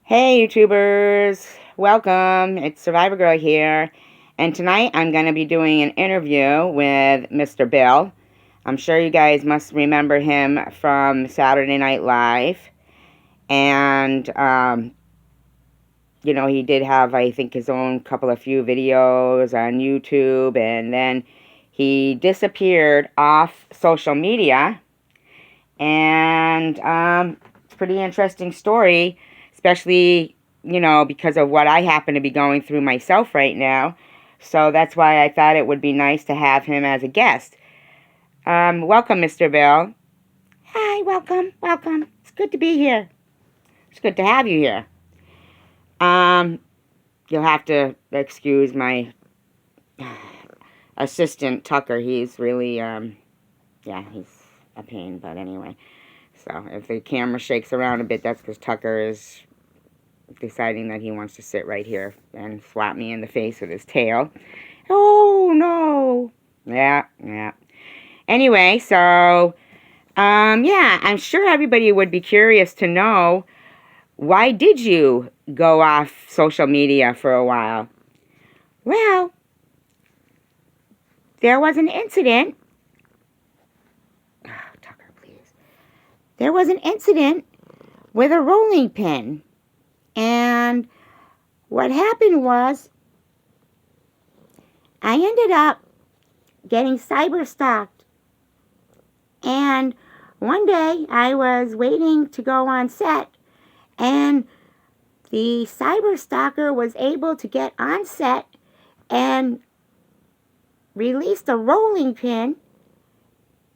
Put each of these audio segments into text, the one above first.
Hey YouTubers, welcome. It's Survivor Girl here, and tonight I'm going to be doing an interview with Mr. Bill. I'm sure you guys must remember him from Saturday Night Live, and he did have, I think, his own few videos on YouTube, and then he disappeared off social media, and it's a pretty interesting story, especially, because of what I happen to be going through myself right now. So that's why I thought it would be nice to have him as a guest. Welcome, Mr. Bill. Hi, welcome. It's good to be here. It's good to have you here. You'll have to excuse my assistant, Tucker. He's really, he's a pain, but anyway. So if the camera shakes around a bit, that's because Tucker is deciding that he wants to sit right here and slap me in the face with his tail. Oh, no. Yeah. Anyway, so, I'm sure everybody would be curious to know, why did you go off social media for a while? Well, there was an incident. Oh, Tucker, please. There was an incident with a rolling pin. And what happened was, I ended up getting cyberstalked. And one day, I was waiting to go on set, and the cyberstalker was able to get on set and released a rolling pin,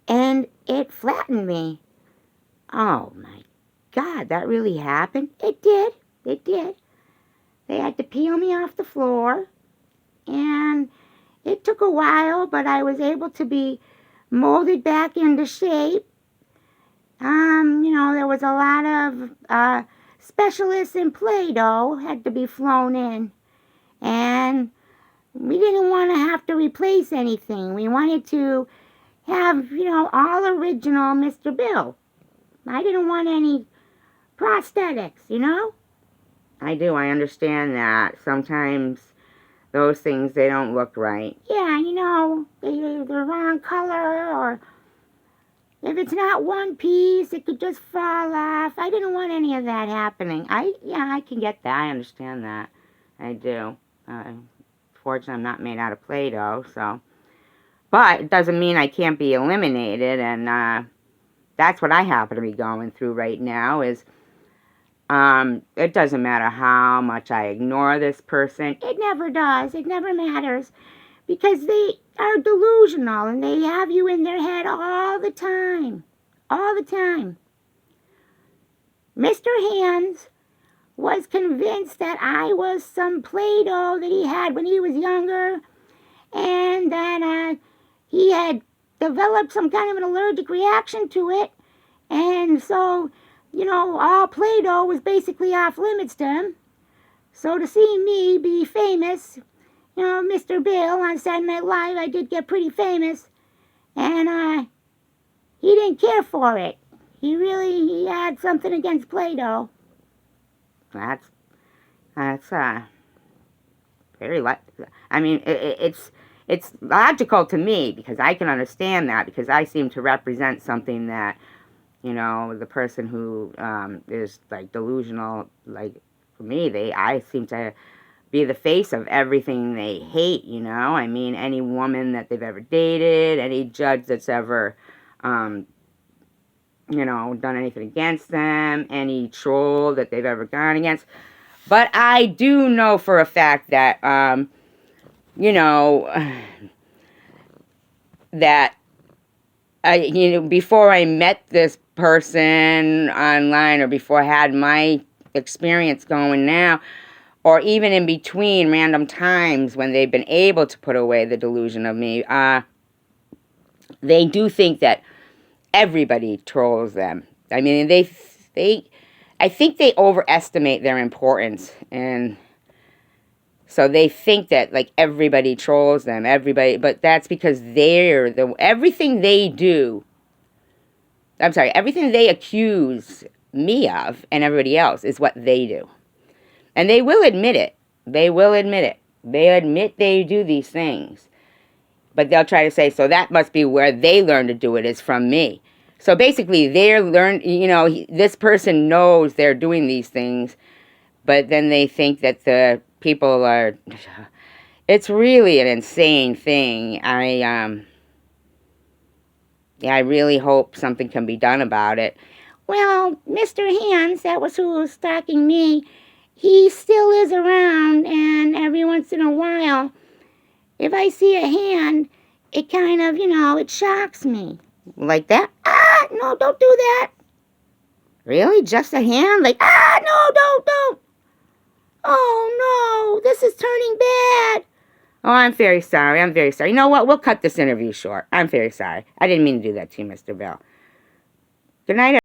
and it flattened me. Oh my God, that really happened? It did. They had to peel me off the floor, and it took a while, but I was able to be molded back into shape. There was a lot of specialists in Play-Doh had to be flown in, and we didn't want to have to replace anything. We wanted to have, all original Mr. Bill. I didn't want any prosthetics. I do. I understand that. Sometimes those things, they don't look right. Yeah, they're the wrong color, or if it's not one piece, it could just fall off. I didn't want any of that happening. I can get that. I understand that. I do. Fortunately, I'm not made out of Play-Doh, so. But it doesn't mean I can't be eliminated, and that's what I happen to be going through right now is, it doesn't matter how much I ignore this person. It never does. It never matters. Because they are delusional, and they have you in their head all the time. All the time. Mr. Hands was convinced that I was some Play-Doh that he had when he was younger, and that he had developed some kind of an allergic reaction to it, and so, all Play-Doh was basically off limits to him. So to see me be famous, Mr. Bill on Saturday Night Live, I did get pretty famous, and he didn't care for it. He had something against Play-Doh. That's very, I mean, it's logical to me, because I can understand that, because I seem to represent something that, the person who is, like, delusional, like, for me, I seem to be the face of everything they hate, I mean, any woman that they've ever dated, any judge that's ever, done anything against them, any troll that they've ever gone against. But I do know for a fact that, that before I met this person online, or before I had my experience going now, or even in between random times when they've been able to put away the delusion of me, they do think that everybody trolls them. I mean, I think they overestimate their importance, and so they think that, like, everybody trolls them, but that's because everything they accuse me of and everybody else is what they do. And they will admit it. They will admit it. They admit they do these things. But they'll try to say, so that must be where they learn to do it, is from me. So basically, this person knows they're doing these things, but then they think that the people are... It's really an insane thing. I really hope something can be done about it. Well, Mr. Hands, that was who was stalking me, he still is around, and every once in a while, if I see a hand, it kind of, it shocks me. Like that? Ah, no, don't do that. Really? Just a hand? Like, ah, no, don't. Oh, no, this is turning bad. Oh, I'm very sorry. You know what? We'll cut this interview short. I'm very sorry. I didn't mean to do that to you, Mr. Bell. Good night,